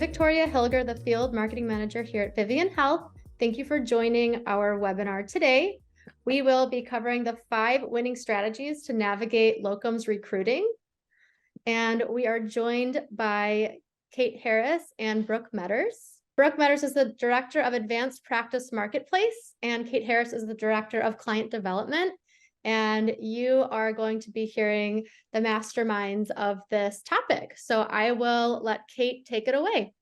Victoria Hilger, the Field Marketing Manager here at Vivian Health. Thank you for joining our webinar today. We will be covering the 5 winning strategies to navigate locums recruiting. And we are joined by Katelyn Harris and Brooke Meadors. Brooke Meadors is the Director of Advanced Practice Marketplace, and Katelyn Harris is the Director of Client Development. And you are going to be hearing the masterminds of this topic. So I will let Kate take it away.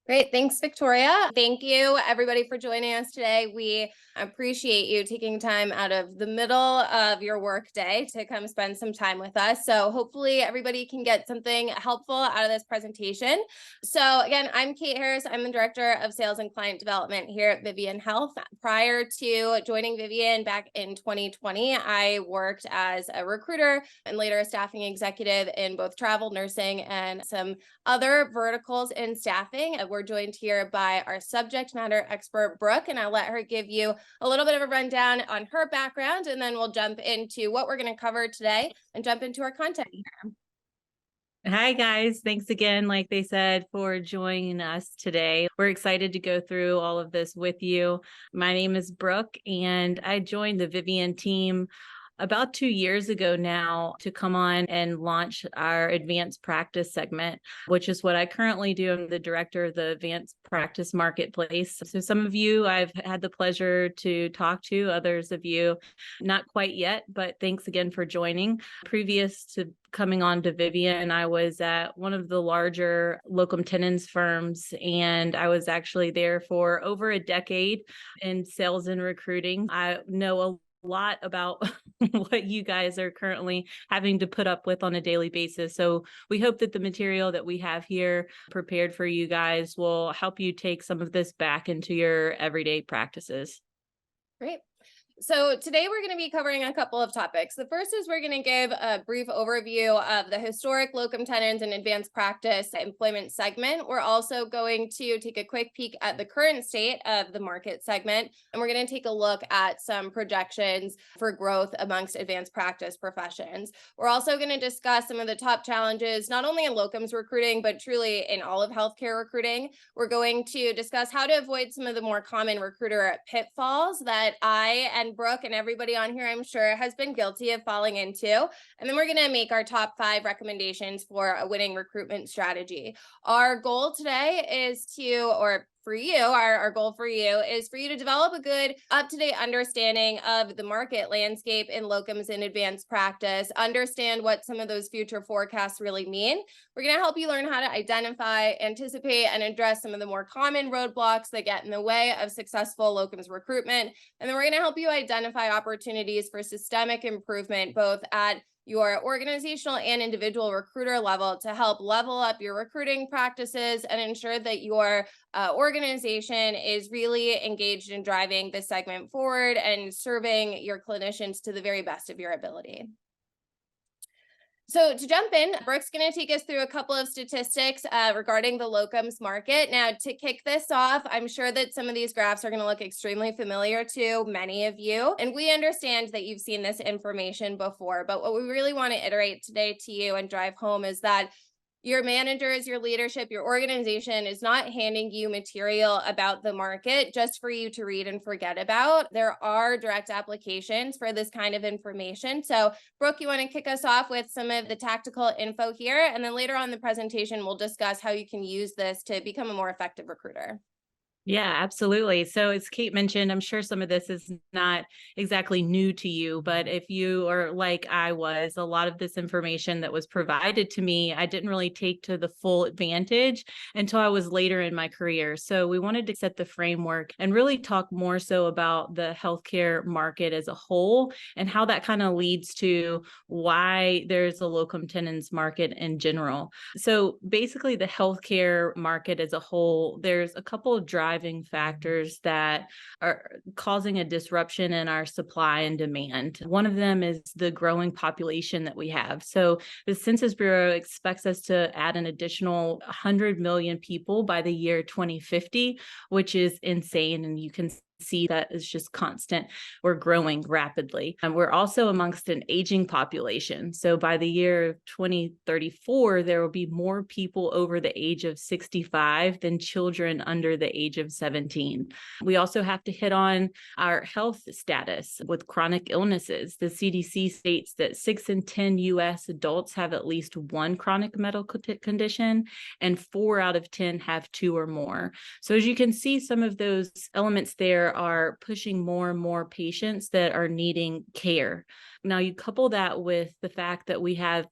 Great. Thanks, Victoria. Thank you, everybody, for joining us today. We appreciate you taking time out of the middle of your work day to come spend some time with us. So hopefully everybody can get something helpful out of this presentation. So again, I'm Katelyn Harris. I'm the Director of Sales and Client Development here at Vivian Health. Prior to joining Vivian back in 2020, I worked as a recruiter and later a staffing executive in both travel, nursing, and some other verticals in staffing. We're joined here by our subject matter expert, Brooke, and I'll let her give you a little bit of a rundown on her background, and then we'll jump into what we're going to cover today and jump into our content here. Hi, guys. Thanks again, like they said, for joining us today. We're excited to go through all of this with you. My name is Brooke, and I joined the Vivian team about 2 years ago now to come on and launch our advanced practice segment, which is what I currently do. I'm the director of the advanced practice marketplace. So some of you I've had the pleasure to talk to, others of you not quite yet, but thanks again for joining. Previous to coming on to Vivian, I was at one of the larger locum tenens firms, and I was actually there for over a decade in sales and recruiting. I know a lot about what you guys are currently having to put up with on a daily basis. So we hope that the material that we have here prepared for you guys will help you take some of this back into your everyday practices. Great. So today we're going to be covering a couple of topics. The first is we're going to give a brief overview of the historic locum tenens and advanced practice employment segment. We're also going to take a quick peek at the current state of the market segment, and we're going to take a look at some projections for growth amongst advanced practice professions. We're also going to discuss some of the top challenges, not only in locums recruiting, but truly in all of healthcare recruiting. We're going to discuss how to avoid some of the more common recruiter pitfalls that I and Brooke and everybody on here, I'm sure, has been guilty of falling into. And then we're going to make our top 5 recommendations for a winning recruitment strategy. Our goal today is our goal for you is for you to develop a good up-to-date understanding of the market landscape in locums and advanced practice, understand what some of those future forecasts really mean. We're going to help you learn how to identify, anticipate, and address some of the more common roadblocks that get in the way of successful locums recruitment. And then we're going to help you identify opportunities for systemic improvement, both at your organizational and individual recruiter level, to help level up your recruiting practices and ensure that your organization is really engaged in driving this segment forward and serving your clinicians to the very best of your ability. So to jump in, Brooke's going to take us through a couple of statistics regarding the locums market. Now, to kick this off, I'm sure that some of these graphs are going to look extremely familiar to many of you, and we understand that you've seen this information before, but what we really want to iterate today to you and drive home is that your managers, your leadership, your organization is not handing you material about the market just for you to read and forget about. There are direct applications for this kind of information. So, Brooke, you want to kick us off with some of the tactical info here, and then later on in the presentation, we'll discuss how you can use this to become a more effective recruiter. Yeah, absolutely. So as Kate mentioned, I'm sure some of this is not exactly new to you, but if you are like I was, a lot of this information that was provided to me, I didn't really take to the full advantage until I was later in my career. So we wanted to set the framework and really talk more so about the healthcare market as a whole and how that kind of leads to why there's a locum tenens market in general. So basically the healthcare market as a whole, there's a couple of driving factors that are causing a disruption in our supply and demand. One of them is the growing population that we have. So the Census Bureau expects us to add an additional 100 million people by the year 2050, which is insane. And you can see that is just constant. We're growing rapidly. And we're also amongst an aging population. So by the year 2034, there will be more people over the age of 65 than children under the age of 17. We also have to hit on our health status with chronic illnesses. The CDC states that 6 in 10 US adults have at least one chronic medical condition, and 4 out of 10 have 2 or more. So as you can see, some of those elements there are pushing more and more patients that are needing care. Now, you couple that with the fact that we have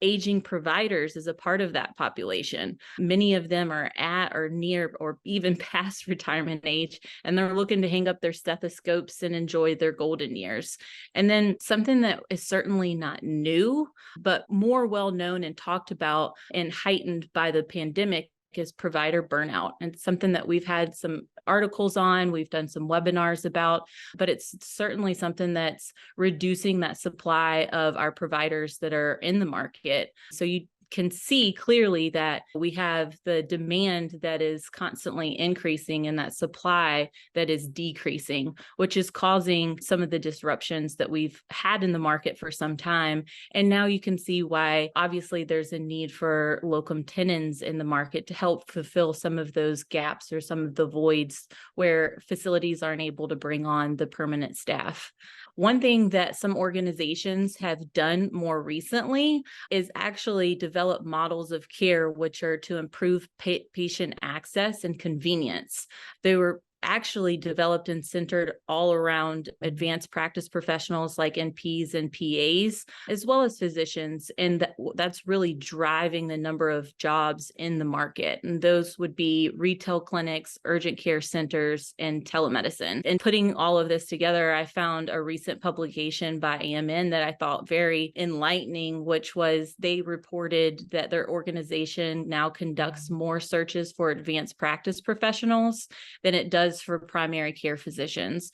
aging providers as a part of that population. Many of them are at or near or even past retirement age, and they're looking to hang up their stethoscopes and enjoy their golden years. And then something that is certainly not new, but more well known and talked about and heightened by the pandemic is provider burnout. And it's something that we've had some articles on, we've done some webinars about, but it's certainly something that's reducing that supply of our providers that are in the market. So you can see clearly that we have the demand that is constantly increasing and that supply that is decreasing, which is causing some of the disruptions that we've had in the market for some time. And now you can see why obviously there's a need for locum tenens in the market to help fulfill some of those gaps or some of the voids where facilities aren't able to bring on the permanent staff. One thing that some organizations have done more recently is actually develop models of care which are to improve patient access and convenience. They were actually developed and centered all around advanced practice professionals like NPs and PAs, as well as physicians. And that's really driving the number of jobs in the market. And those would be retail clinics, urgent care centers, and telemedicine. And putting all of this together, I found a recent publication by AMN that I thought very enlightening, which was they reported that their organization now conducts more searches for advanced practice professionals than it does for primary care physicians.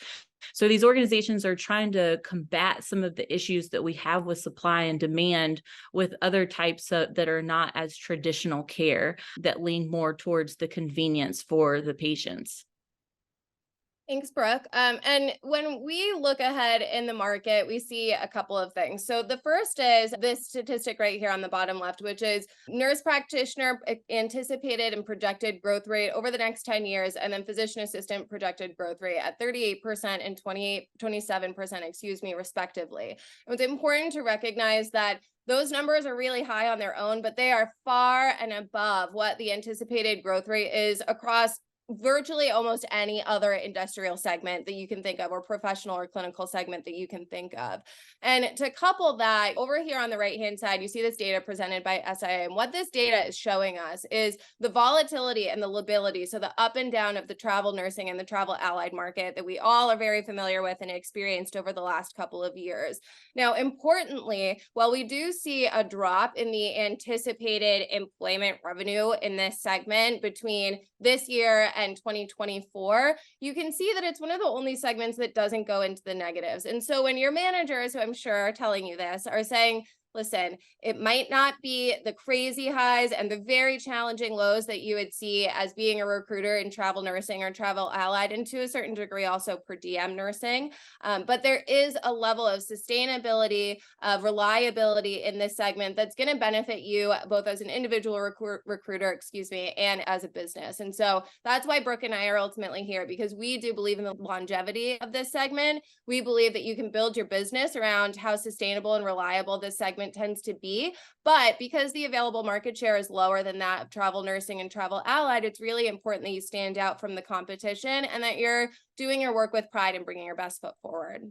So these organizations are trying to combat some of the issues that we have with supply and demand with other types that are not as traditional care that lean more towards the convenience for the patients. Thanks, Brooke. And when we look ahead in the market, we see a couple of things. So the first is this statistic right here on the bottom left, which is nurse practitioner anticipated and projected growth rate over the next 10 years, and then physician assistant projected growth rate at 38% and 27%, respectively. It's important to recognize that those numbers are really high on their own, but they are far and above what the anticipated growth rate is across virtually almost any other industrial segment that you can think of, or professional or clinical segment that you can think of. And to couple that, over here on the right-hand side, you see this data presented by SIA. And what this data is showing us is the volatility and the lability, so the up and down of the travel nursing and the travel allied market that we all are very familiar with and experienced over the last couple of years. Now, importantly, while we do see a drop in the anticipated employment revenue in this segment between this year and 2024, you can see that it's one of the only segments that doesn't go into the negatives. And so when your managers, who I'm sure are telling you this, are saying, listen, it might not be the crazy highs and the very challenging lows that you would see as being a recruiter in travel nursing or travel allied, and to a certain degree also per diem nursing. But there is a level of sustainability, of reliability in this segment that's going to benefit you both as an individual recruiter, and as a business. And so that's why Brooke and I are ultimately here, because we do believe in the longevity of this segment. We believe that you can build your business around how sustainable and reliable this segment tends to be. But because the available market share is lower than that of travel nursing and travel allied, it's really important that you stand out from the competition and that you're doing your work with pride and bringing your best foot forward.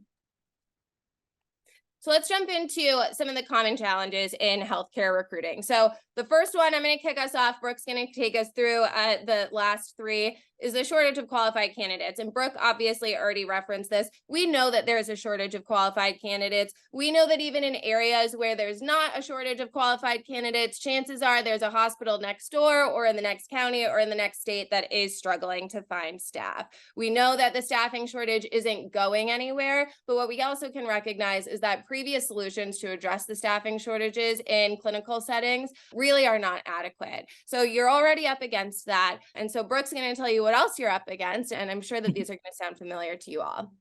So let's jump into some of the common challenges in healthcare recruiting. So the first one, I'm going to kick us off. Brooke's going to take us through the last three, is the shortage of qualified candidates. And Brooke obviously already referenced this. We know that there's a shortage of qualified candidates. We know that even in areas where there's not a shortage of qualified candidates, chances are there's a hospital next door or in the next county or in the next state that is struggling to find staff. We know that the staffing shortage isn't going anywhere, but what we also can recognize is that previous solutions to address the staffing shortages in clinical settings really are not adequate. So you're already up against that. And so Brooke's going to tell you what what else you're up against. And I'm sure that these are going to sound familiar to you all.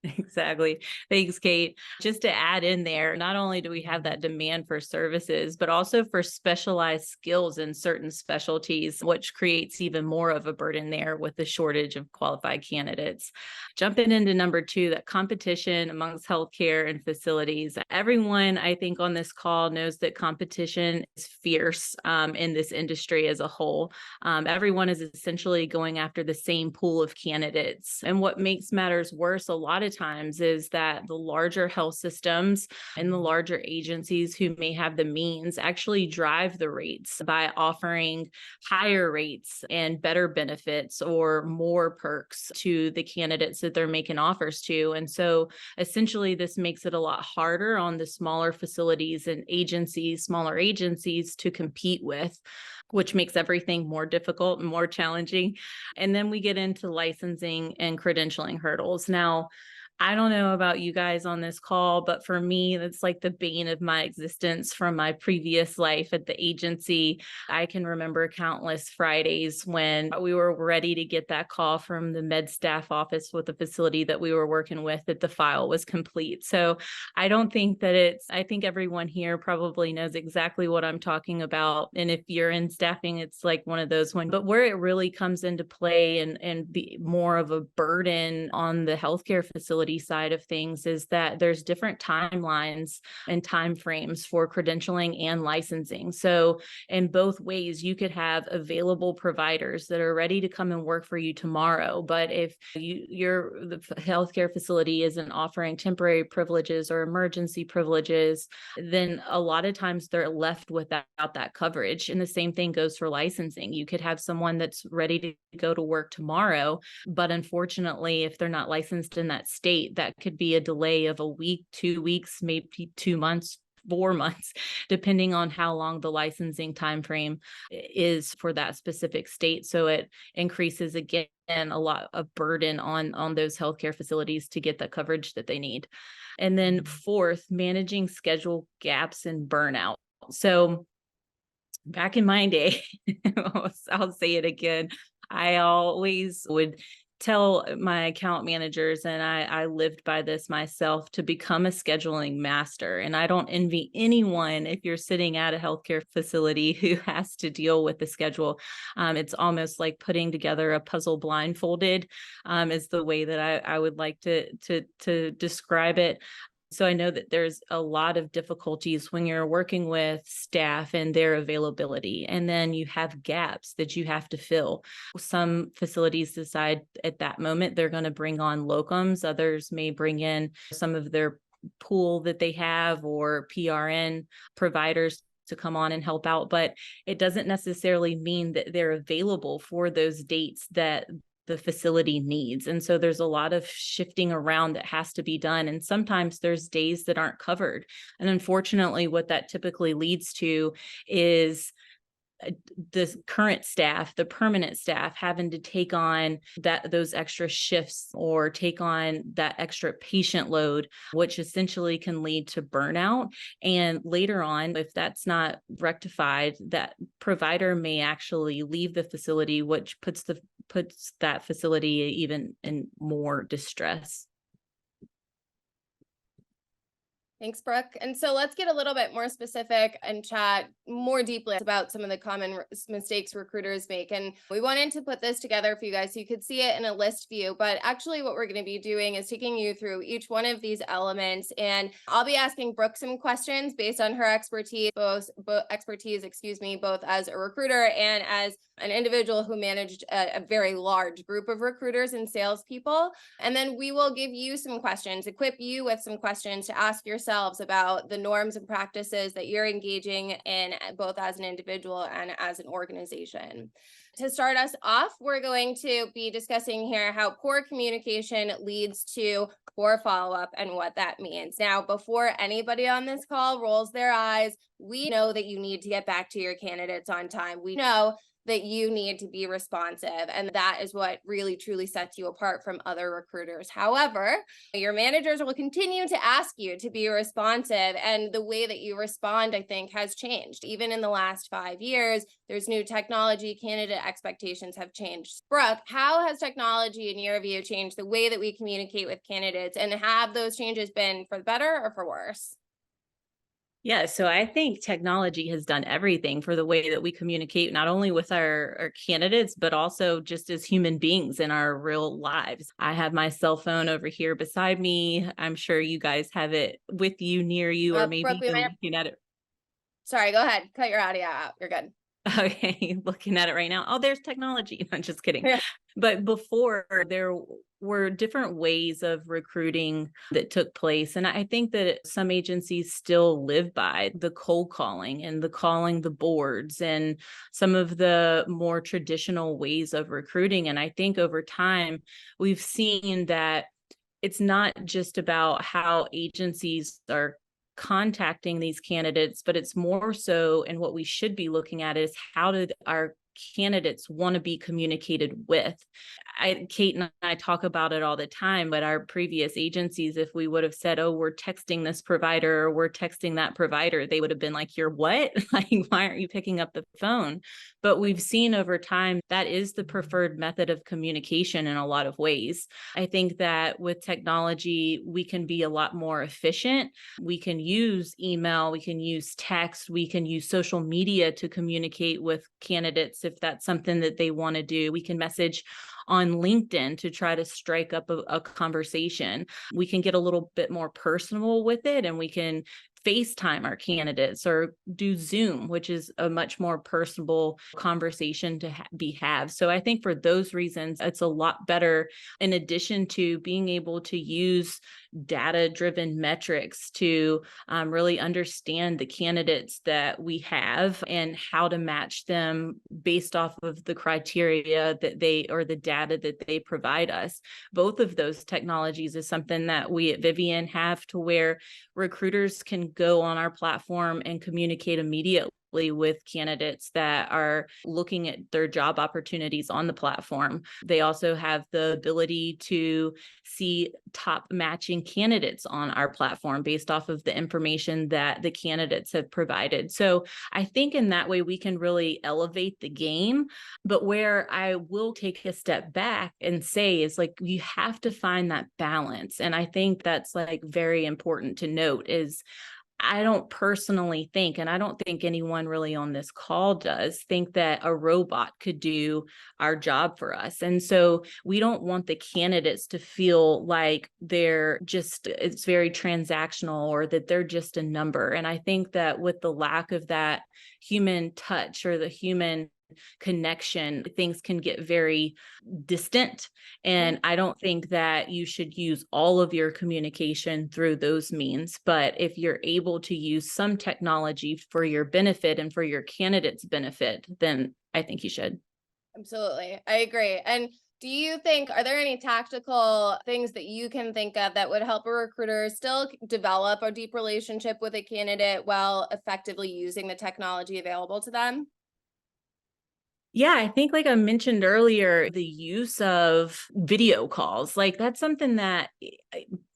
Exactly. Thanks, Kate. Just to add in there, not only do we have that demand for services, but also for specialized skills in certain specialties, which creates even more of a burden there with the shortage of qualified candidates. Jumping into number 2, that competition amongst healthcare and facilities. Everyone, I think, on this call knows that competition is fierce in this industry as a whole. Everyone is essentially going after the same pool of candidates. And what makes matters worse a lot of times is that the larger health systems and the larger agencies who may have the means actually drive the rates by offering higher rates and better benefits or more perks to the candidates that they're making offers to. And so essentially this makes it a lot harder on the smaller facilities and agencies, smaller agencies to compete with, which makes everything more difficult and more challenging. And then we get into licensing and credentialing hurdles. Now, I don't know about you guys on this call, but for me, that's like the bane of my existence from my previous life at the agency. I can remember countless Fridays when we were ready to get that call from the med staff office with the facility that we were working with that the file was complete. So I don't think that I think everyone here probably knows exactly what I'm talking about. And if you're in staffing, it's like one of those ones. But where it really comes into play and be more of a burden on the healthcare facility side of things is that there's different timelines and timeframes for credentialing and licensing. So in both ways, you could have available providers that are ready to come and work for you tomorrow. But if the healthcare facility isn't offering temporary privileges or emergency privileges, then a lot of times they're left without that coverage. And the same thing goes for licensing. You could have someone that's ready to go to work tomorrow, but unfortunately, if they're not licensed in that state, that could be a delay of a week, 2 weeks, maybe 2 months, 4 months, depending on how long the licensing timeframe is for that specific state. So it increases again a lot of burden on those healthcare facilities to get the coverage that they need. And then 4th, managing schedule gaps and burnout. So back in my day, I'll say it again, I always would tell my account managers, and I lived by this myself, to become a scheduling master. And I don't envy anyone if you're sitting at a healthcare facility who has to deal with the schedule. It's almost like putting together a puzzle blindfolded, is the way that I would like to describe it. So I know that there's a lot of difficulties when you're working with staff and their availability, and then you have gaps that you have to fill. Some facilities decide at that moment they're going to bring on locums. Others may bring in some of their pool that they have or PRN providers to come on and help out, but it doesn't necessarily mean that they're available for those dates that the facility needs. And so there's a lot of shifting around that has to be done. And sometimes there's days that aren't covered. And unfortunately, what that typically leads to is the current staff, the permanent staff, having to take on those extra shifts or take on that extra patient load, which essentially can lead to burnout. And later on, if that's not rectified, that provider may actually leave the facility, which puts that facility even in more distress. Thanks, Brooke. And so let's get a little bit more specific and chat more deeply about some of the common mistakes recruiters make. And we wanted to put this together for you guys so you could see it in a list view. But actually what we're going to be doing is taking you through each one of these elements. And I'll be asking Brooke some questions based on her expertise, both as a recruiter and as an individual who managed a very large group of recruiters and salespeople. And then we will give you some questions, equip you with some questions to ask yourselves about the norms and practices that you're engaging in, both as an individual and as an organization. To start us off, we're going to be discussing here how poor communication leads to poor follow-up and what that means. Now, before anybody on this call rolls their eyes, we know that you need to get back to your candidates on time. We know that you need to be responsive. And that is what really truly sets you apart from other recruiters. However, your managers will continue to ask you to be responsive. And the way that you respond, I think, has changed. Even in the last 5 years, there's new technology, candidate expectations have changed. Brooke, how has technology, in your view, changed the way that we communicate with candidates? And have those changes been for the better or for worse? Yeah, so I think technology has done everything for the way that we communicate, not only with our candidates, but also just as human beings in our real lives. I have my cell phone over here beside me. I'm sure you guys have it with you, near you, or maybe Brooke, even looking at it. Sorry, go ahead. Cut your audio out. You're good. Okay, looking at it right now. Oh, there's technology. I'm just kidding. Yeah. But before, there were different ways of recruiting that took place. And I think that some agencies still live by the cold calling and the calling the boards and some of the more traditional ways of recruiting. And I think over time, we've seen that it's not just about how agencies are contacting these candidates, but it's more so, and what we should be looking at is how did our candidates want to be communicated with. Kate and I talk about it all the time, but our previous agencies, if we would have said, oh, we're texting this provider or we're texting that provider, they would have been like, you're what? Like, why aren't you picking up the phone? But we've seen over time that is the preferred method of communication in a lot of ways. I think that with technology, we can be a lot more efficient. We can use email, we can use text, we can use social media to communicate with candidates if that's something that they want to do. We can message on LinkedIn to try to strike up a conversation. We can get a little bit more personal with it, and we can FaceTime our candidates or do Zoom, which is a much more personable conversation to be had. So I think for those reasons, it's a lot better, in addition to being able to use data-driven metrics to really understand the candidates that we have and how to match them based off of the criteria that they, or the data that they provide us. Both of those technologies is something that we at Vivian have, to where recruiters can go on our platform and communicate immediately with candidates that are looking at their job opportunities on the platform. They also have the ability to see top matching candidates on our platform based off of the information that the candidates have provided. So I think in that way, we can really elevate the game. But where I will take a step back and say is, like, you have to find that balance. And I think that's like very important to note is, I don't personally think, and I don't think anyone really on this call does, think that a robot could do our job for us. And so we don't want the candidates to feel like it's very transactional, or that they're just a number. And I think that with the lack of that human touch or the human connection, things can get very distant. And I don't think that you should use all of your communication through those means. But if you're able to use some technology for your benefit and for your candidate's benefit, then I think you should. Absolutely. I agree. And do you think, are there any tactical things that you can think of that would help a recruiter still develop a deep relationship with a candidate while effectively using the technology available to them? Yeah, I think, like I mentioned earlier, the use of video calls, like that's something that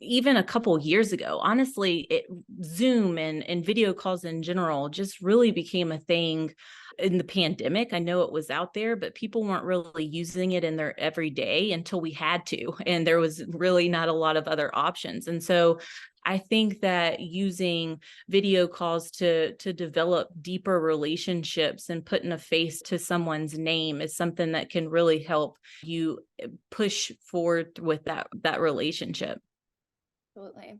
even a couple years ago, honestly, Zoom and video calls in general just really became a thing in the pandemic. I know it was out there, but people weren't really using it in their everyday until we had to, and there was really not a lot of other options. And so I think that using video calls to develop deeper relationships and putting a face to someone's name is something that can really help you push forward with that relationship. Absolutely.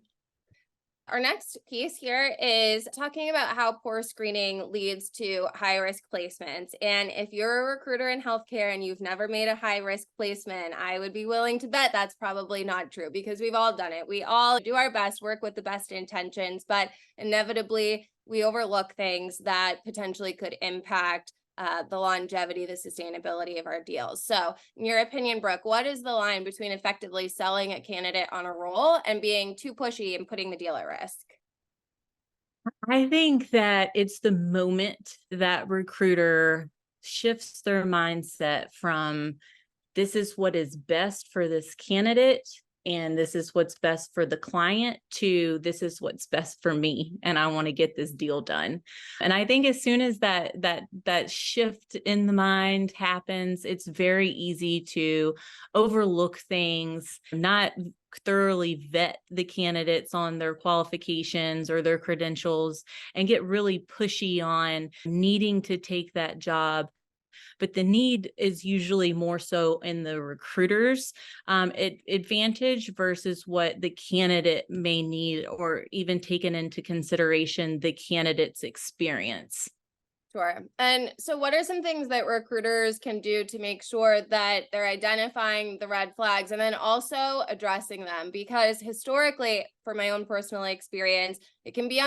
Our next piece here is talking about how poor screening leads to high-risk placements. And if you're a recruiter in healthcare and you've never made a high-risk placement, I would be willing to bet that's probably not true, because we've all done it. We all do our best, work with the best intentions, but inevitably we overlook things that potentially could impact the longevity, the sustainability of our deals. So in your opinion, Brooke, what is the line between effectively selling a candidate on a roll and being too pushy and putting the deal at risk? I think that it's the moment that recruiter shifts their mindset from this is what is best for this candidate and this is what's best for the client to this is what's best for me and I want to get this deal done. And I think as soon as that shift in the mind happens, it's very easy to overlook things, not thoroughly vet the candidates on their qualifications or their credentials, and get really pushy on needing to take that job. But the need is usually more so in the recruiter's advantage versus what the candidate may need, or even taken into consideration the candidate's experience. Sure. And so what are some things that recruiters can do to make sure that they're identifying the red flags and then also addressing them? Because historically, for my own personal experience, it can be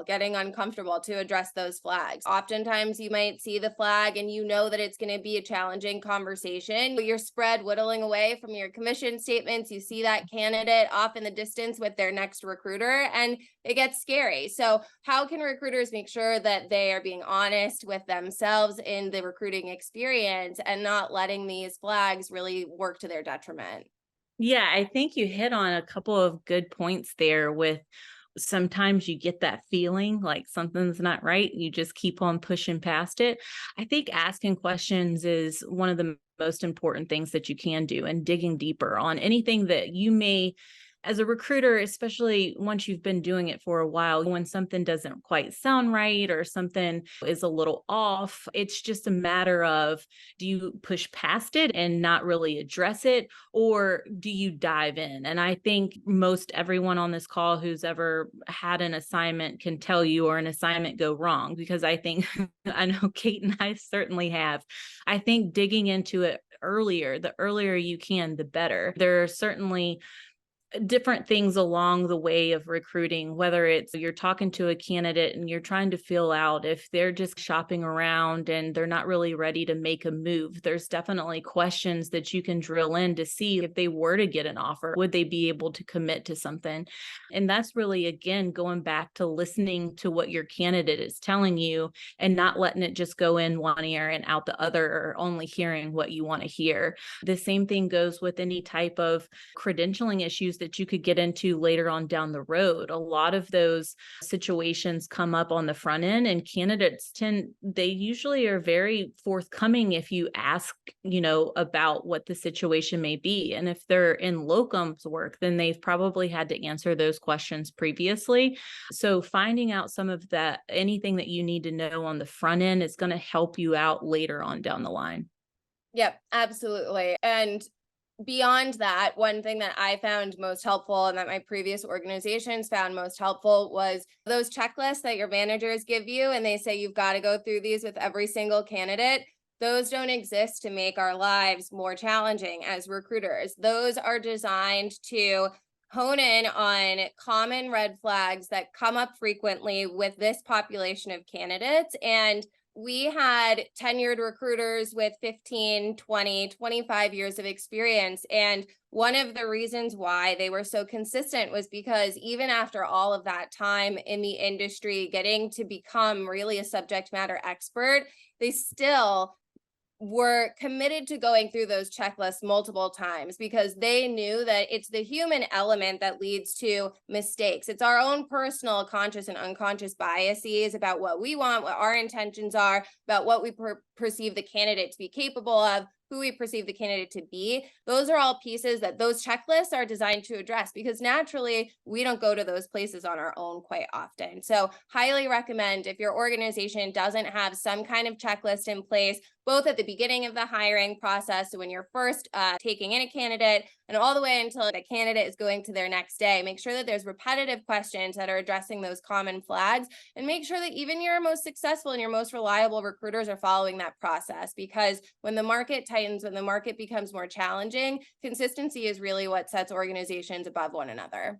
getting uncomfortable to address those flags. Oftentimes you might see the flag and you know that it's going to be a challenging conversation, but you're spread whittling away from your commission statements. You see that candidate off in the distance with their next recruiter and it gets scary. So how can recruiters make sure that they are being honest with themselves in the recruiting experience and not letting these flags really work to their detriment? Yeah, I think you hit on a couple of good points there. With sometimes you get that feeling like something's not right. You just keep on pushing past it. I think asking questions is one of the most important things that you can do, and digging deeper on anything that you may, as a recruiter, especially once you've been doing it for a while, when something doesn't quite sound right or something is a little off, it's just a matter of, do you push past it and not really address it, or do you dive in? And I think most everyone on this call who's ever had an assignment can tell you, or an assignment go wrong, because I think, I know Kate and I certainly have. I think digging into it earlier, the earlier you can, the better. There are certainly different things along the way of recruiting, whether it's you're talking to a candidate and you're trying to feel out if they're just shopping around and they're not really ready to make a move. There's definitely questions that you can drill in to see if they were to get an offer, would they be able to commit to something? And that's really, again, going back to listening to what your candidate is telling you and not letting it just go in one ear and out the other, or only hearing what you want to hear. The same thing goes with any type of credentialing issues that you could get into later on down the road. A lot of those situations come up on the front end, and candidates they usually are very forthcoming if you ask, about what the situation may be. And if they're in locums work, then they've probably had to answer those questions previously. So finding out some of that, anything that you need to know on the front end, is going to help you out later on down the line. Yep, absolutely. And beyond that, one thing that I found most helpful and that my previous organizations found most helpful was those checklists that your managers give you, and they say you've got to go through these with every single candidate. Those don't exist to make our lives more challenging as recruiters. Those are designed to hone in on common red flags that come up frequently with this population of candidates. And we had tenured recruiters with 15, 20, 25 years of experience. And one of the reasons why they were so consistent was because even after all of that time in the industry, getting to become really a subject matter expert, they still were committed to going through those checklists multiple times, because they knew that it's the human element that leads to mistakes. It's our own personal conscious and unconscious biases about what we want, what our intentions are, about what we perceive the candidate to be capable of, who we perceive the candidate to be. Those are all pieces that those checklists are designed to address, because naturally we don't go to those places on our own quite often. So highly recommend, if your organization doesn't have some kind of checklist in place, both at the beginning of the hiring process, so when you're first taking in a candidate, and all the way until the candidate is going to their next day, make sure that there's repetitive questions that are addressing those common flags, and make sure that even your most successful and your most reliable recruiters are following that process. Because when the market tightens, when the market becomes more challenging, consistency is really what sets organizations above one another.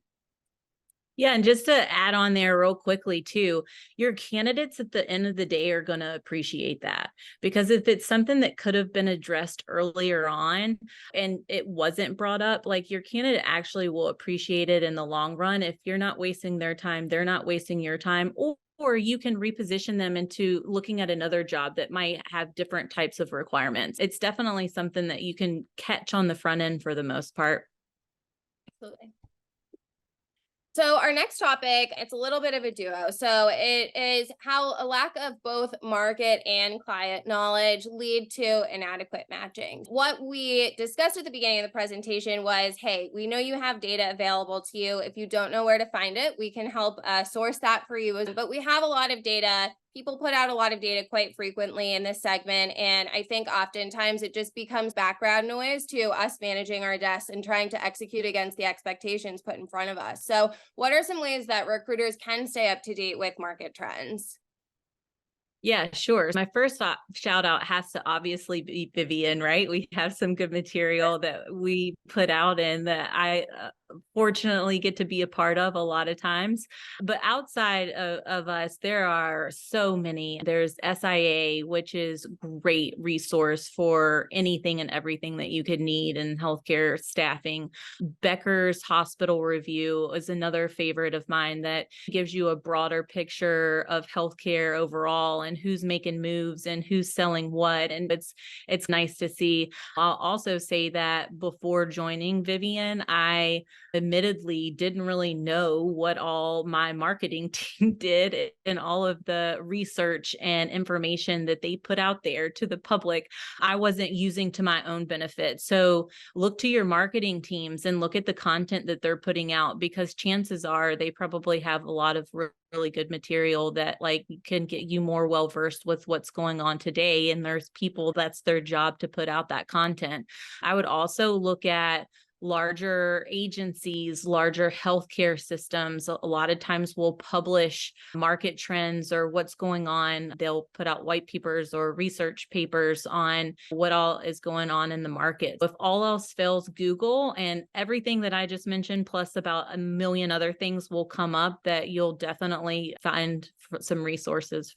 Yeah, and just to add on there real quickly too, your candidates at the end of the day are going to appreciate that, because if it's something that could have been addressed earlier on and it wasn't brought up, like, your candidate actually will appreciate it in the long run. If you're not wasting their time, they're not wasting your time. or you can reposition them into looking at another job that might have different types of requirements. It's definitely something that you can catch on the front end for the most part. Absolutely. So our next topic, it's a little bit of a duo. So it is how a lack of both market and client knowledge lead to inadequate matching. What we discussed at the beginning of the presentation was, hey, we know you have data available to you. If you don't know where to find it, we can help source that for you. But we have a lot of data. People put out a lot of data quite frequently in this segment. And I think oftentimes it just becomes background noise to us managing our desks and trying to execute against the expectations put in front of us. So what are some ways that recruiters can stay up to date with market trends? Yeah, sure. My first shout out has to obviously be Vivian, right? We have some good material that we put out and that I fortunately get to be a part of a lot of times. But outside of us, there are so many. There's SIA, which is great resource for anything and everything that you could need in healthcare staffing. Becker's Hospital Review is another favorite of mine that gives you a broader picture of healthcare overall and who's making moves and who's selling what. And it's nice to see. I'll also say that before joining Vivian, I admittedly didn't really know what all my marketing team did and all of the research and information that they put out there to the public. I wasn't using to my own benefit. So look to your marketing teams and look at the content that they're putting out, because chances are they probably have a lot of really good material that like can get you more well versed with what's going on today. And there's people that's their job to put out that content. I would also look at larger agencies, larger healthcare systems. A lot of times will publish market trends or what's going on. They'll put out white papers or research papers on what all is going on in the market. If all else fails, Google, and everything that I just mentioned, plus about a million other things will come up that you'll definitely find some resources.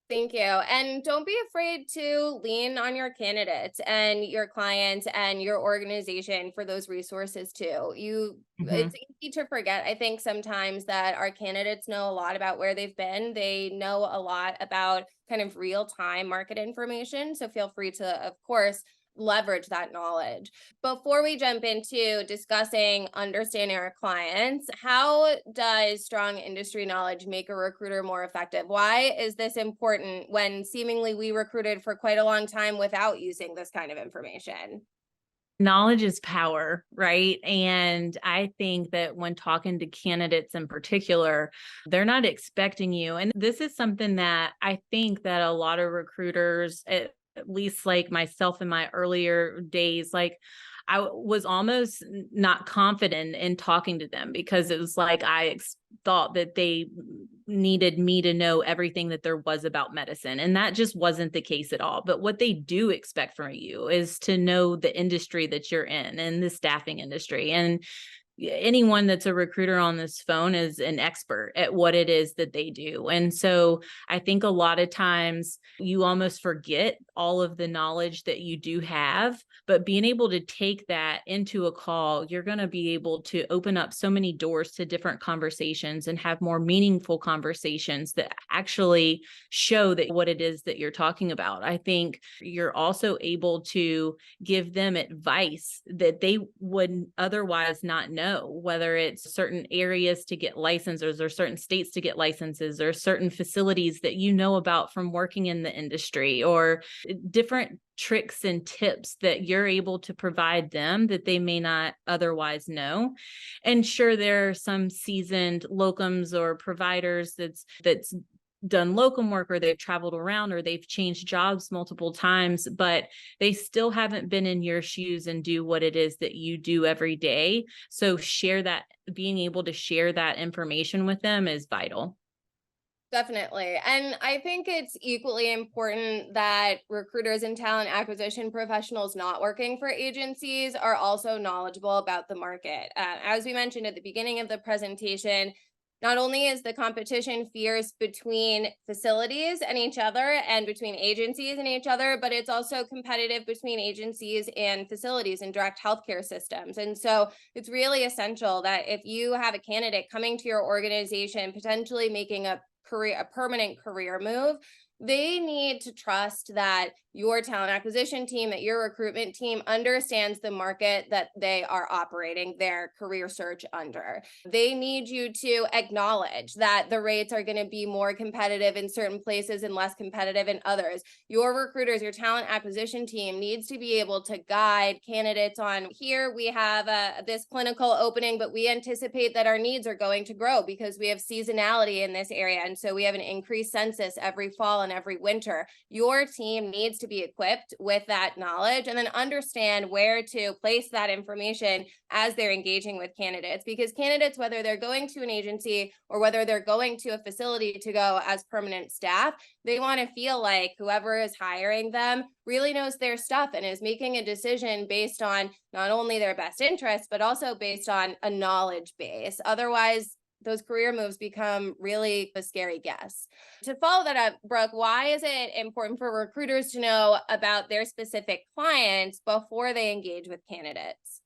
Thank you. And don't be afraid to lean on your candidates and your clients and your organization for those resources too. It's easy to forget, I think, sometimes that our candidates know a lot about where they've been. They know a lot about kind of real-time market information. So feel free to, of course, leverage that knowledge. Before we jump into discussing understanding our clients, how does strong industry knowledge make a recruiter more effective? Why is this important when seemingly we recruited for quite a long time without using this kind of information? Knowledge is power, right? And I think that when talking to candidates in particular, they're not expecting you. And this is something that I think that a lot of recruiters, at least like myself in my earlier days, like I was almost not confident in talking to them because it was like I thought that they needed me to know everything that there was about medicine. And that just wasn't the case at all. But what they do expect from you is to know the industry that you're in and the staffing industry. And anyone that's a recruiter on this phone is an expert at what it is that they do. And so I think a lot of times you almost forget all of the knowledge that you do have, but being able to take that into a call, you're going to be able to open up so many doors to different conversations and have more meaningful conversations that actually show that what it is that you're talking about. I think you're also able to give them advice that they would otherwise not know, whether it's certain areas to get licenses or certain states to get licenses or certain facilities that you know about from working in the industry, or different tricks and tips that you're able to provide them that they may not otherwise know. And sure, there are some seasoned locums or providers that's done locum work, or they've traveled around, or they've changed jobs multiple times, but they still haven't been in your shoes and do what it is that you do every day. So being able to share that information with them is vital. Definitely. And I think it's equally important that recruiters and talent acquisition professionals not working for agencies are also knowledgeable about the market. As we mentioned at the beginning of the presentation, not only is the competition fierce between facilities and each other and between agencies and each other, but it's also competitive between agencies and facilities and direct healthcare systems. And so it's really essential that if you have a candidate coming to your organization, potentially making a a permanent career move, they need to trust that your talent acquisition team, that your recruitment team understands the market that they are operating their career search under. They need you to acknowledge that the rates are going to be more competitive in certain places and less competitive in others. Your recruiters, your talent acquisition team needs to be able to guide candidates on, here we have this clinical opening, but we anticipate that our needs are going to grow because we have seasonality in this area. And so we have an increased census every fall and every winter. Your team needs to be equipped with that knowledge and then understand where to place that information as they're engaging with candidates, because candidates, whether they're going to an agency or whether they're going to a facility to go as permanent staff, they want to feel like whoever is hiring them really knows their stuff and is making a decision based on not only their best interests, but also based on a knowledge base. Otherwise, those career moves become really a scary guess. To follow that up, Brooke, why is it important for recruiters to know about their specific clients before they engage with candidates?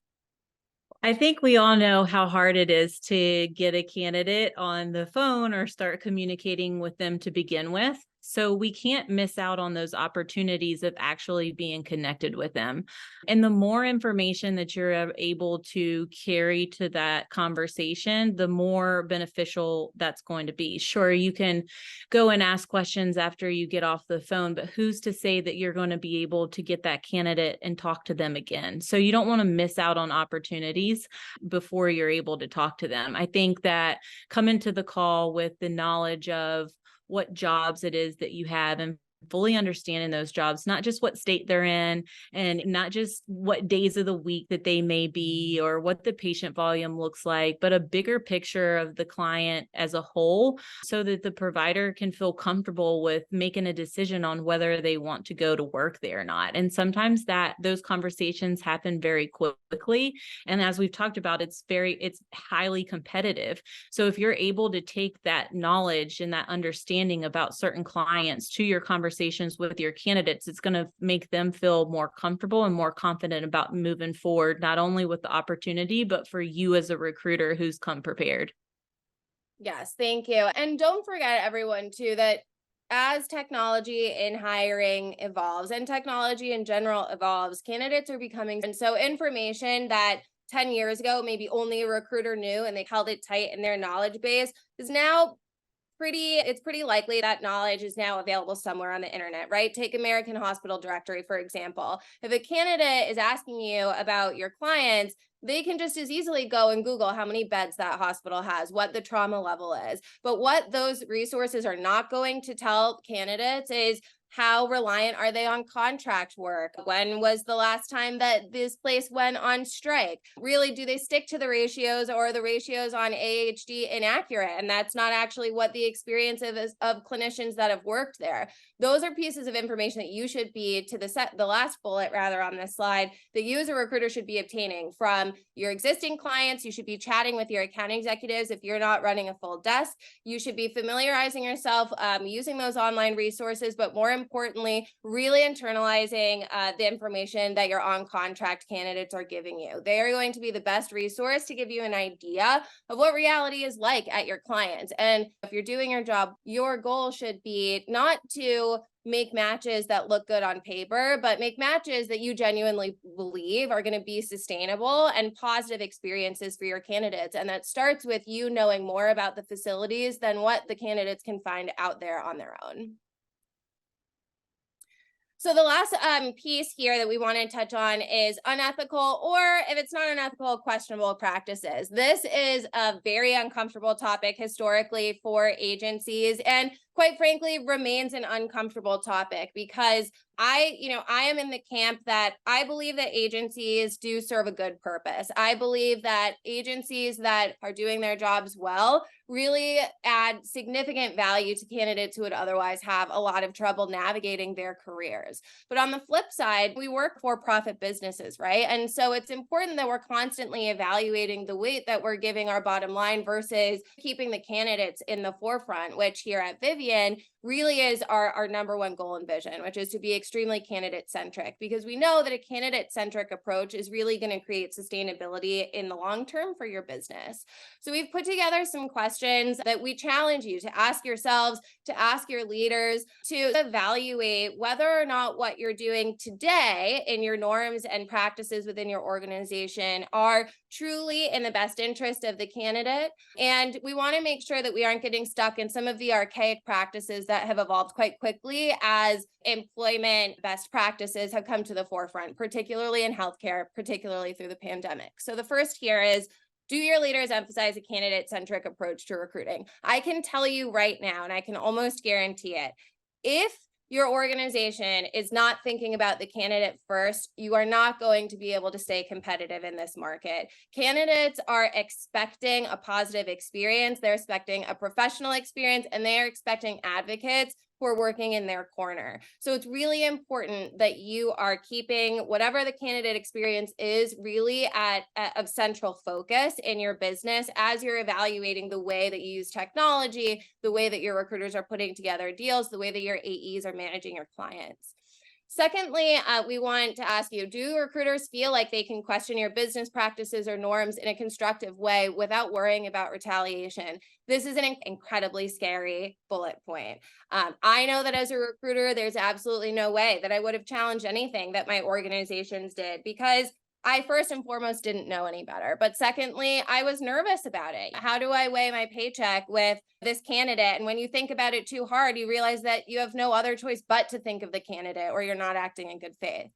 I think we all know how hard it is to get a candidate on the phone or start communicating with them to begin with. So we can't miss out on those opportunities of actually being connected with them. And the more information that you're able to carry to that conversation, the more beneficial that's going to be. Sure, you can go and ask questions after you get off the phone, but who's to say that you're going to be able to get that candidate and talk to them again? So you don't want to miss out on opportunities before you're able to talk to them. I think that come into the call with the knowledge of what jobs it is that you have and fully understanding those jobs, not just what state they're in and not just what days of the week that they may be or what the patient volume looks like, but a bigger picture of the client as a whole so that the provider can feel comfortable with making a decision on whether they want to go to work there or not. And sometimes those conversations happen very quickly. And as we've talked about, it's highly competitive. So if you're able to take that knowledge and that understanding about certain clients to your conversations with your candidates, it's going to make them feel more comfortable and more confident about moving forward, not only with the opportunity, but for you as a recruiter who's come prepared. Yes, thank you. And don't forget, everyone, too, that as technology in hiring evolves and technology in general evolves, candidates are becoming, and so information that 10 years ago, maybe only a recruiter knew and they held it tight in their knowledge base is now it's pretty likely that knowledge is now available somewhere on the internet, right? Take American Hospital Directory, for example. If a candidate is asking you about your clients, they can just as easily go and Google how many beds that hospital has, what the trauma level is. But what those resources are not going to tell candidates is how reliant are they on contract work? When was the last time that this place went on strike? Really, do they stick to the ratios, or are the ratios on AHD inaccurate? And that's not actually what the experience of clinicians that have worked there. Those are pieces of information that you should be, to the last bullet rather on this slide, that you as a recruiter should be obtaining from your existing clients. You should be chatting with your account executives if you're not running a full desk. You should be familiarizing yourself using those online resources, but more importantly, really internalizing the information that your on-contract candidates are giving you. They are going to be the best resource to give you an idea of what reality is like at your clients. And if you're doing your job, your goal should be not to make matches that look good on paper, but make matches that you genuinely believe are going to be sustainable and positive experiences for your candidates. And that starts with you knowing more about the facilities than what the candidates can find out there on their own. So the last piece here that we want to touch on is unethical, or if it's not unethical, questionable practices. This is a very uncomfortable topic historically for agencies, and quite frankly, remains an uncomfortable topic because I am in the camp that I believe that agencies do serve a good purpose. I believe that agencies that are doing their jobs well really add significant value to candidates who would otherwise have a lot of trouble navigating their careers. But on the flip side, we work for profit businesses, right? And so it's important that we're constantly evaluating the weight that we're giving our bottom line versus keeping the candidates in the forefront, which here at Vivian, Vivian really is our number one goal and vision, which is to be extremely candidate-centric, because we know that a candidate-centric approach is really going to create sustainability in the long term for your business. So we've put together some questions that we challenge you to ask yourselves, to ask your leaders, to evaluate whether or not what you're doing today in your norms and practices within your organization are truly in the best interest of the candidate. And we want to make sure that we aren't getting stuck in some of the archaic practices that have evolved quite quickly as employment best practices have come to the forefront, particularly in healthcare, particularly through the pandemic. So the first here is, do your leaders emphasize a candidate-centric approach to recruiting? I can tell you right now, and I can almost guarantee it, if your organization is not thinking about the candidate first, you are not going to be able to stay competitive in this market. Candidates are expecting a positive experience, they're expecting a professional experience, and they are expecting advocates who are working in their corner. So it's really important that you are keeping whatever the candidate experience is really at of central focus in your business as you're evaluating the way that you use technology, the way that your recruiters are putting together deals, the way that your AEs are managing your clients. Secondly, we want to ask you, do recruiters feel like they can question your business practices or norms in a constructive way without worrying about retaliation? This is an incredibly scary bullet point. I know that as a recruiter, there's absolutely no way that I would have challenged anything that my organizations did, because I first and foremost didn't know any better. But secondly, I was nervous about it. How do I weigh my paycheck with this candidate? And when you think about it too hard, you realize that you have no other choice but to think of the candidate, or you're not acting in good faith.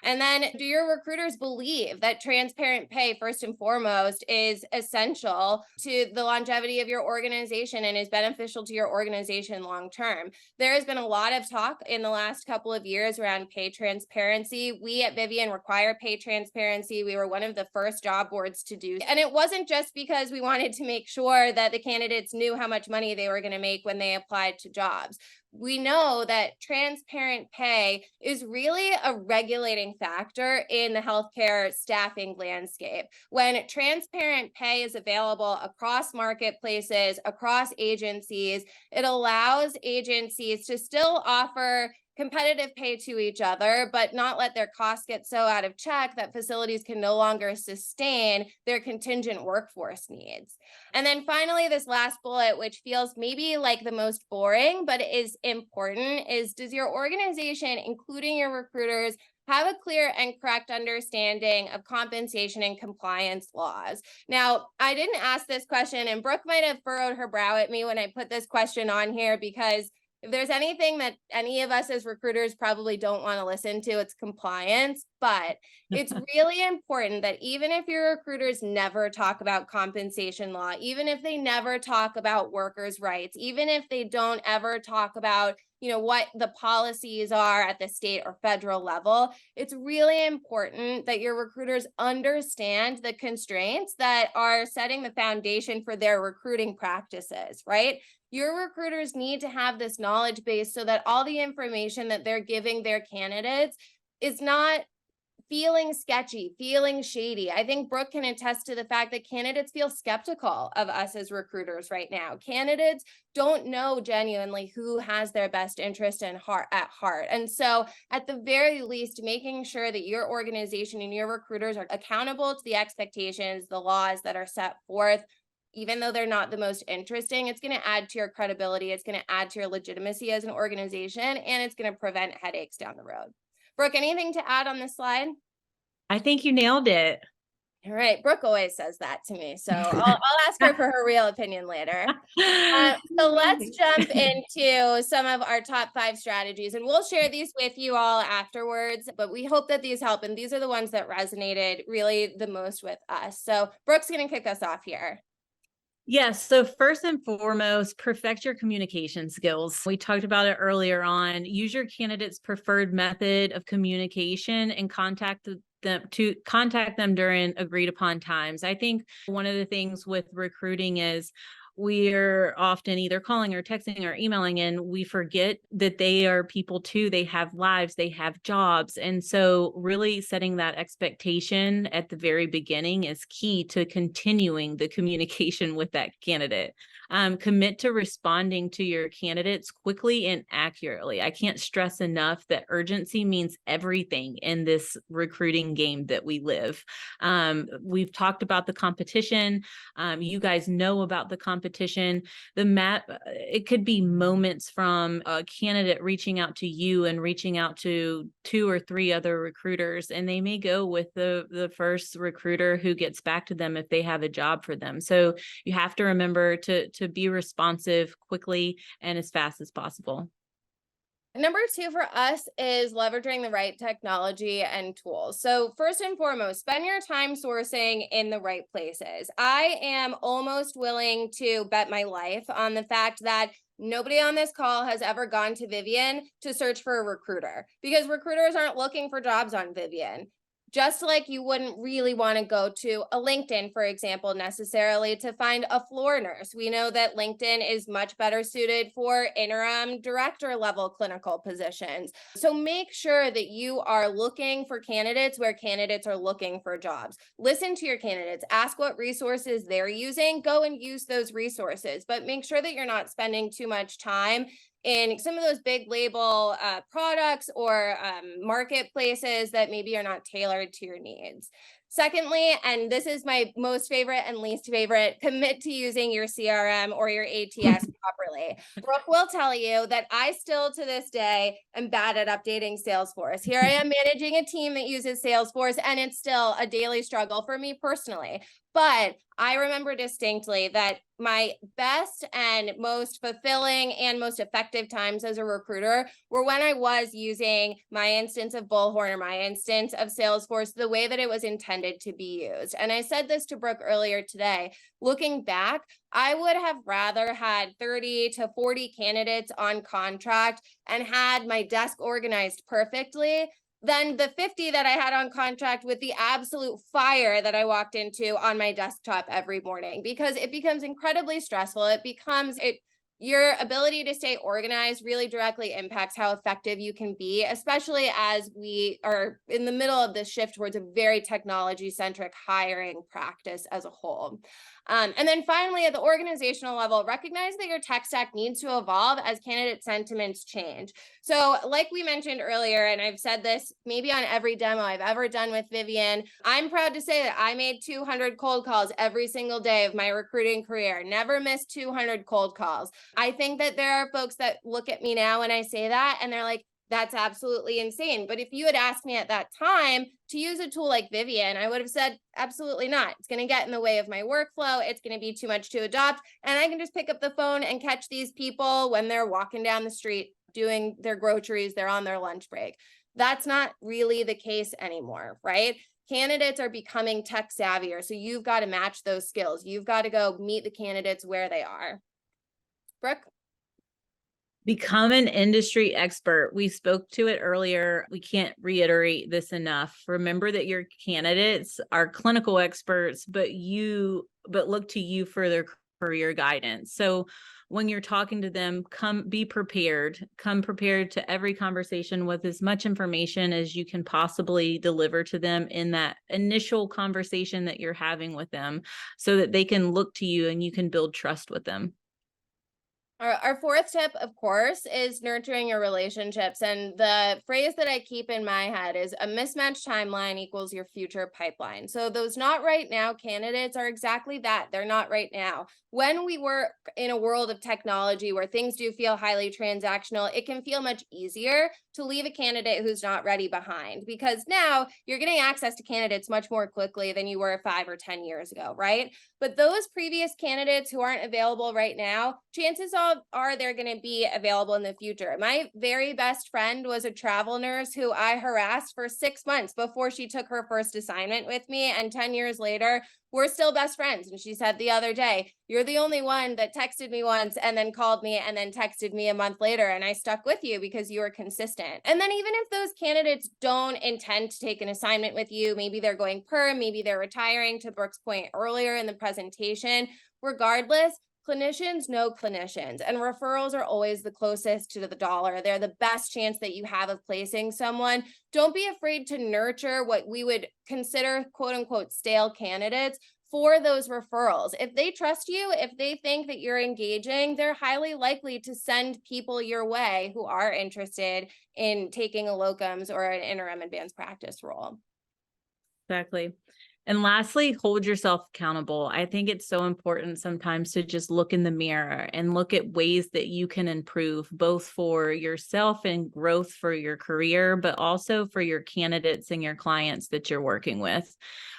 And then, do your recruiters believe that transparent pay, first and foremost, is essential to the longevity of your organization and is beneficial to your organization long term? There has been a lot of talk in the last couple of years around pay transparency. We at Vivian require pay transparency. We were one of the first job boards to do. And it wasn't just because we wanted to make sure that the candidates knew how much money they were going to make when they applied to jobs. We know that transparent pay is really a regulating factor in the healthcare staffing landscape. When transparent pay is available across marketplaces, across agencies, it allows agencies to still offer competitive pay to each other, but not let their costs get so out of check that facilities can no longer sustain their contingent workforce needs. And then finally, this last bullet, which feels maybe like the most boring, but is important, is, does your organization, including your recruiters, have a clear and correct understanding of compensation and compliance laws? Now, I didn't ask this question, and Brooke might have furrowed her brow at me when I put this question on here, because if there's anything that any of us as recruiters probably don't want to listen to, it's compliance. But it's really important that even if your recruiters never talk about compensation law, even if they never talk about workers' rights, even if they don't ever talk about, what the policies are at the state or federal level, it's really important that your recruiters understand the constraints that are setting the foundation for their recruiting practices, right? Your recruiters need to have this knowledge base so that all the information that they're giving their candidates is not feeling sketchy, feeling shady. I think Brooke can attest to the fact that candidates feel skeptical of us as recruiters right now. Candidates don't know genuinely who has their best interest at heart. And so at the very least, making sure that your organization and your recruiters are accountable to the expectations, the laws that are set forth, even though they're not the most interesting, it's going to add to your credibility. It's going to add to your legitimacy as an organization, and it's going to prevent headaches down the road. Brooke, anything to add on this slide? I think you nailed it. All right. Brooke always says that to me, so I'll ask her for her real opinion later. So let's jump into some of our top 5 strategies, and we'll share these with you all afterwards, but we hope that these help, and these are the ones that resonated really the most with us. So Brooke's going to kick us off here. Yes. So first and foremost, perfect your communication skills. We talked about it earlier on. Use your candidate's preferred method of communication and contact them during agreed upon times. I think one of the things with recruiting is we're often either calling or texting or emailing, and we forget that they are people too. They have lives, they have jobs. And so really setting that expectation at the very beginning is key to continuing the communication with that candidate. Commit to responding to your candidates quickly and accurately. I can't stress enough that urgency means everything in this recruiting game that we live. We've talked about the competition. You guys know about the competition. It could be moments from a candidate reaching out to you and reaching out to 2 or 3 other recruiters, and they may go with the first recruiter who gets back to them if they have a job for them. So you have to remember to be responsive quickly and as fast as possible. Number 2 for us is leveraging the right technology and tools. So first and foremost, spend your time sourcing in the right places. I am almost willing to bet my life on the fact that nobody on this call has ever gone to Vivian to search for a recruiter, because recruiters aren't looking for jobs on Vivian. Just like you wouldn't really want to go to a LinkedIn, for example, necessarily to find a floor nurse. We know that LinkedIn is much better suited for interim director level clinical positions. So make sure that you are looking for candidates where candidates are looking for jobs. Listen to your candidates, ask what resources they're using, go and use those resources, but make sure that you're not spending too much time in some of those big label products or marketplaces that maybe are not tailored to your needs. Secondly, and this is my most favorite and least favorite, commit to using your CRM or your ATS properly. Brooke will tell you that I still to this day am bad at updating Salesforce. Here I am managing a team that uses Salesforce, and it's still a daily struggle for me personally. But I remember distinctly that my best and most fulfilling and most effective times as a recruiter were when I was using my instance of Bullhorn or my instance of Salesforce the way that it was intended to be used. And I said this to Brooke earlier today. Looking back, I would have rather had 30 to 40 candidates on contract and had my desk organized perfectly than the 50 that I had on contract with the absolute fire that I walked into on my desktop every morning, because it becomes incredibly stressful. Your ability to stay organized really directly impacts how effective you can be, especially as we are in the middle of this shift towards a very technology-centric hiring practice as a whole. And then finally, at the organizational level, recognize that your tech stack needs to evolve as candidate sentiments change. So like we mentioned earlier, and I've said this maybe on every demo I've ever done with Vivian, I'm proud to say that I made 200 cold calls every single day of my recruiting career, never missed 200 cold calls. I think that there are folks that look at me now when I say that, and they're like, that's absolutely insane. But if you had asked me at that time to use a tool like Vivian, I would have said, absolutely not. It's going to get in the way of my workflow. It's going to be too much to adopt. And I can just pick up the phone and catch these people when they're walking down the street doing their groceries. They're on their lunch break. That's not really the case anymore, right? Candidates are becoming tech savvier. So you've got to match those skills. You've got to go meet the candidates where they are. Brooke? Become an industry expert. We spoke to it earlier. We can't reiterate this enough. Remember that your candidates are clinical experts, but look to you for their career guidance. So when you're talking to them, be prepared. Come prepared to every conversation with as much information as you can possibly deliver to them in that initial conversation that you're having with them, so that they can look to you and you can build trust with them. Our fourth tip, of course, is nurturing your relationships. And the phrase that I keep in my head is a mismatched timeline equals your future pipeline. So those not right now candidates are exactly that. They're not right now. When we work in a world of technology where things do feel highly transactional, it can feel much easier to leave a candidate who's not ready behind, because now you're getting access to candidates much more quickly than you were 5 or 10 years ago, right? But those previous candidates who aren't available right now, chances are they're going to be available in the future. My very best friend was a travel nurse who I harassed for 6 months before she took her first assignment with me. And 10 years later, we're still best friends. And she said the other day, you're the only one that texted me once and then called me and then texted me a month later. And I stuck with you because you were consistent. And then even if those candidates don't intend to take an assignment with you, maybe they're going perm, maybe they're retiring, to Brooke's point earlier in the presentation, regardless, clinicians know clinicians, and referrals are always the closest to the dollar. They're the best chance that you have of placing someone. Don't be afraid to nurture what we would consider quote unquote stale candidates for those referrals. If they trust you, if they think that you're engaging, they're highly likely to send people your way who are interested in taking a locums or an interim advanced practice role. Exactly. And lastly, hold yourself accountable. I think it's so important sometimes to just look in the mirror and look at ways that you can improve, both for yourself and growth for your career, but also for your candidates and your clients that you're working with.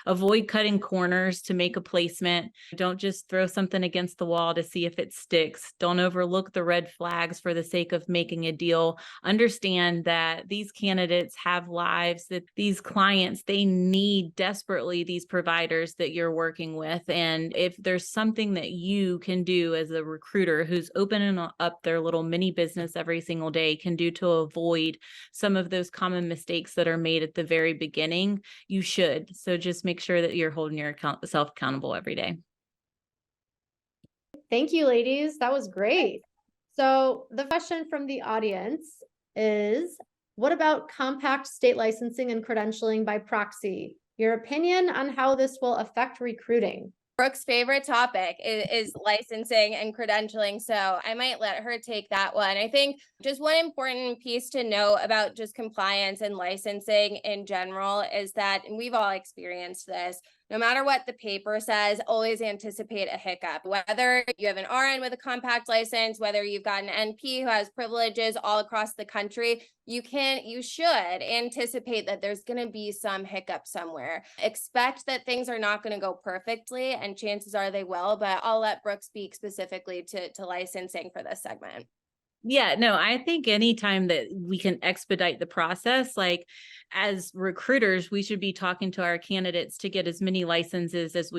Avoid cutting corners to make a placement. Don't just throw something against the wall to see if it sticks. Don't overlook the red flags for the sake of making a deal. Understand that these candidates have lives, that these clients, they need desperately these providers that you're working with. And if there's something that you can do as a recruiter who's opening up their little mini business every single day can do to avoid some of those common mistakes that are made at the very beginning, you should. So just make sure that you're holding yourself accountable every day. Thank you, ladies. That was great. So the question from the audience is, what about compact state licensing and credentialing by proxy? Your opinion on how this will affect recruiting? Brooke's favorite topic is licensing and credentialing, so I might let her take that one. I think just one important piece to know about just compliance and licensing in general is that, and we've all experienced this, no matter what the paper says, always anticipate a hiccup. Whether you have an RN with a compact license, whether you've got an NP who has privileges all across the country, you should anticipate that there's going to be some hiccup somewhere. Expect that things are not going to go perfectly, and chances are they will, but I'll let Brooke speak specifically to licensing for this segment. Yeah, no, I think anytime that we can expedite the process, like as recruiters, we should be talking to our candidates to get as many licenses as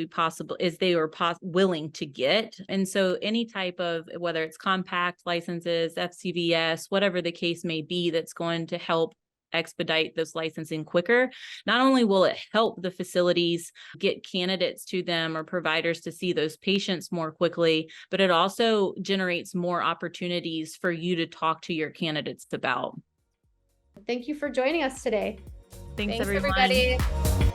they are willing to get. And so any type of, whether it's compact licenses, FCVS, whatever the case may be, that's going to help expedite those licensing quicker. Not only will it help the facilities get candidates to them or providers to see those patients more quickly, but it also generates more opportunities for you to talk to your candidates about. Thank you for joining us today. Thanks Thanks everyone. everybody.